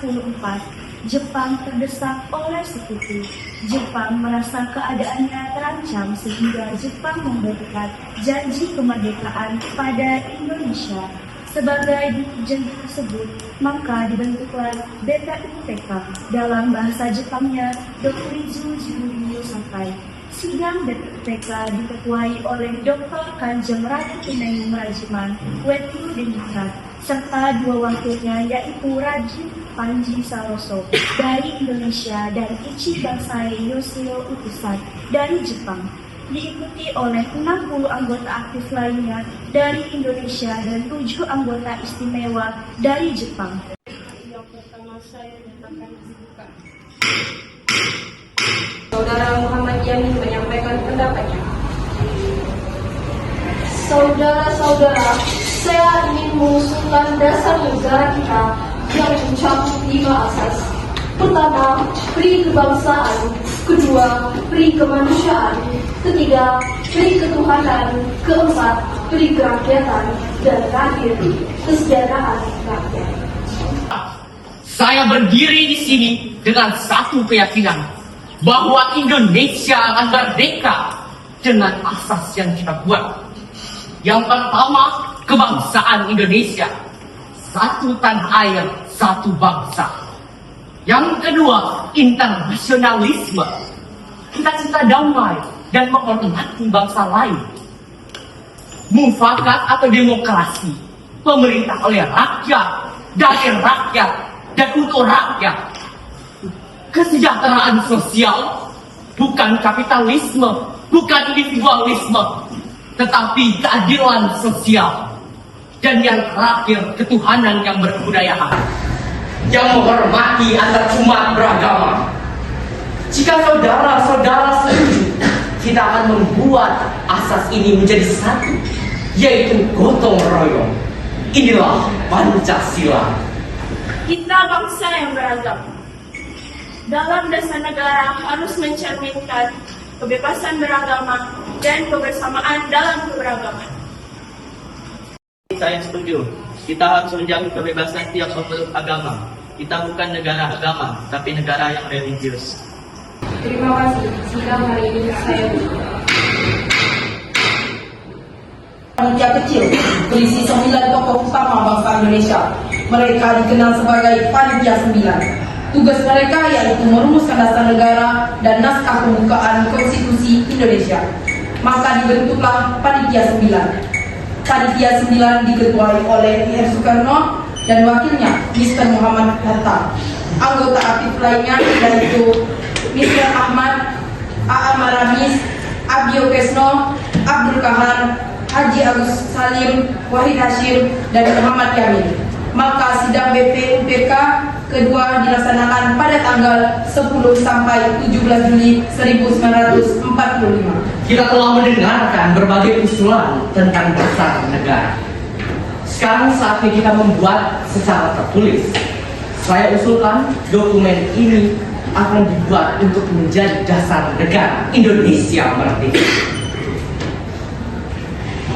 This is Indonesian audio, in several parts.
1944, Jepang terdesak oleh sekutu. Jepang merasa keadaannya terancam sehingga Jepang memberikan janji kemerdekaan kepada Indonesia. Sebagai janji tersebut, maka dibentuklah BPUPK, dalam bahasa Jepangnya Dokurizu Jibunryu Sakai. Sidang BPUPK diketuai oleh Dr. Kanjeng Ratu Kinai Merajiman Wetu Demokrat, serta dua wakilnya yaitu Raji Panji Saroso dari Indonesia dan Ichi Bansai Yoshio Utusan dari Jepang. Diikuti oleh 60 anggota aktif lainnya dari Indonesia dan 7 anggota istimewa dari Jepang. Yang pertama saya nyatakan dibuka. Saudara Muhammad Yamin menyampaikan pendapatnya. Saudara-saudara, saya ingin mengusulkan dasar negara kita yang mencakup 5 asas. Pertama, pri kebangsaan. Kedua, pri kemanusiaan. Ketiga, pri ketuhanan. Keempat, pri kerakyatan. Dan terakhir, kesejahteraan rakyat. Saya berdiri di sini dengan satu keyakinan bahwa Indonesia akan merdeka dengan asas yang kita buat. Yang pertama, kebangsaan Indonesia. Satu tanah air, satu bangsa. Yang kedua, internasionalisme. Kita cinta damai dan menghormati bangsa lain. Mufakat atau demokrasi. Pemerintah oleh rakyat, dari rakyat, dan untuk rakyat. Kesejahteraan sosial, bukan kapitalisme, bukan individualisme, tetapi keadilan sosial. Dan yang terakhir, ketuhanan yang berbudayaan, yang menghormati antar umat beragama. Jika saudara-saudara setuju, kita akan membuat asas ini menjadi satu, yaitu gotong royong. Inilah Pancasila. Kita bangsa yang beragam. Dalam dasar negara harus mencerminkan kebebasan beragama dan kebersamaan dalam keberagaman. Saya setuju. Kita harus menjamin kebebasan tiap pemeluk agama. Kita bukan negara agama, tapi negara yang religius. Terima kasih. Sidang hari ini saya tutup. Panitia kecil berisi 9 tokoh utama bangsa Indonesia. Mereka dikenal sebagai Panitia 9. Tugas mereka yaitu merumuskan dasar negara dan naskah pembukaan Konstitusi Indonesia. Maka dibentuklah Panitia 9. Panitia 9 diketuai oleh R. Soekarno dan wakilnya Mr. Muhammad Hatta. Anggota aktif lainnya yaitu Mr. Ahmad, A.A. Maramis, Abdio Kesno, Abdul Kahar, Haji Agus Salim, Wahid Hashim, dan Muhammad Yamin. Maka sidang BPUPK kedua dilaksanakan pada tanggal 10 sampai 17 Juli 1945. Kita telah mendengarkan berbagai usulan tentang dasar negara. Sekarang saatnya kita membuat secara tertulis. Saya usulkan dokumen ini akan dibuat untuk menjadi dasar negara Indonesia merdeka.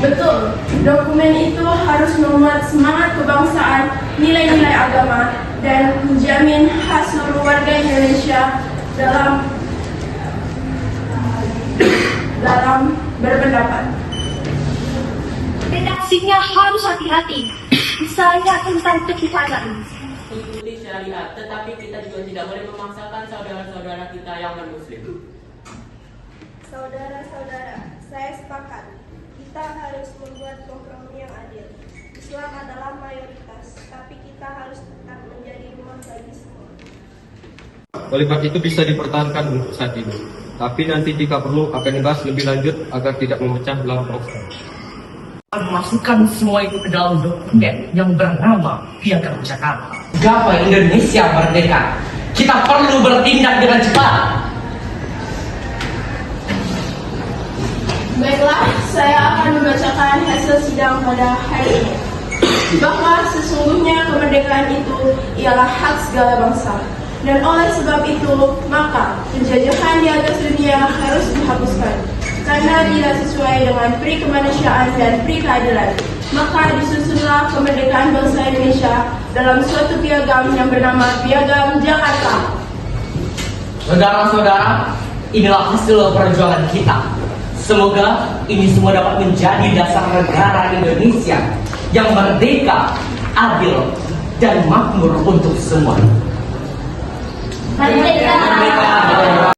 Betul, dokumen itu harus memuat semangat kebangsaan, nilai-nilai agama, dan menjamin hak seluruh warga Indonesia dalam berpendapat. Redaksinya harus hati-hati, misalnya tentang ketuhanan. Ikuti syariat, tetapi kita juga tidak boleh memaksakan saudara-saudara kita yang non-muslim. Saudara-saudara, saya sepakat. Kita harus membuat kompromi yang adil. Islam adalah mayoritas, tapi kita harus tetap menjadi rumah bagi semua. Kalimat itu bisa dipertahankan untuk saat ini, tapi nanti jika perlu akan dibahas lebih lanjut agar tidak memecah belah bangsa. Masukkan semua itu ke dalam dokumen yang bernama Piagam Jakarta. Gapai Indonesia merdeka. Kita perlu bertindak dengan cepat. Baiklah, saya akan membacakan hasil sidang pada hari ini. Bahwa sesungguhnya kemerdekaan itu ialah hak segala bangsa. Dan oleh sebab itu, maka penjajahan di atas dunia harus dihapuskan. Karena tidak sesuai dengan pri kemanusiaan dan pri keadilan. Maka disusunlah kemerdekaan bangsa Indonesia dalam suatu piagam yang bernama Piagam Jakarta. Saudara-saudara, inilah hasil perjuangan kita. Semoga ini semua dapat menjadi dasar negara Indonesia yang merdeka, adil, dan makmur untuk semua. Merdeka! Merdeka!